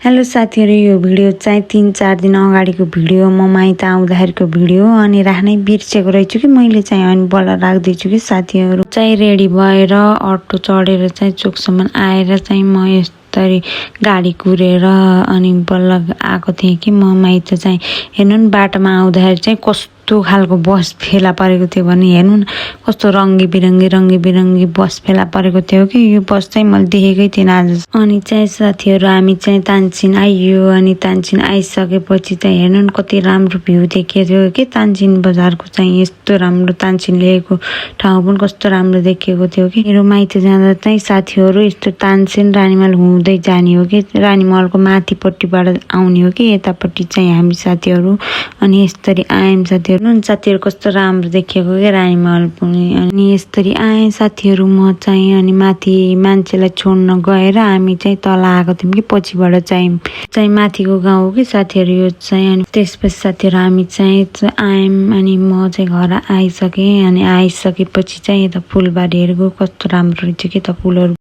Hello साथीहरु, यो video चाहिँ 3-4 दिन अगाडिको भिडियो म माइत आउँदाखेरिको भिडियो अनि राख्नै बिर्सेको रहेछु कि मैले चाहिँ अनि बल्ल राख्दैछु कि साथीहरु चाहिँ रेडी भएर अटो चढेर चाहिँ चोकसम्म आएर चाहिँ म यस्तरी गाडी कुरेर अनि बल्ल आएको थिएँ कि म माइत चाहिँ हेर्नु न बाटोमा आउँदाखेरि चाहिँ कस्तो खालको बस फेला परेको थियो भने हेर्नु न कस्तो रङ्गी बिरङ्गी बस फेला परेको थियो कि यो बस चाहिँ मैले देखेकै थिएन आज। अनि चाहिँ साथीहरु हामी चाहिँ तानसिन आइयो अनि तानसिन आइसकेपछि चाहिँ हेर्नु न कति राम्रो भ्यू देखेको थियो कि तानसिन बजारको चाहिँ यस्तो राम्रो तानसिन लेखेको ठाउँ पनि कस्तो राम्रो देखेको थियो कि मेरो माइत जाँदा चाहिँ साथीहरु यस्तो तानसिन रानीमहल हुँदै जाने हो कि रानीमहलको माथिपट्टिबाट आउने हो कि यतापट्टि चाहिँ हामी साथीहरु अनि यसरी आयौं साथीहरु साथीहरु कस्तो राम्रो देखेको के रानीमहल पनि। अनि यसरी आए साथीहरु म चाहिँ अनि माथि मान्छेलाई छोड्न गएर हामी चाहिँ तल आएको थियौं कि पछिबाट चाहिँ माथिको गाउँ हो कि साथीहरु यो चाहिँ। अनि त्यसपछि साथीहरु हामी चाहिँ आयौं अनि म चाहिँ घर आइसके अनि आइसकेपछि चाहिँ यता फुलबारीहरुको कस्तो राम्रो रहेछ कि त फुलहरु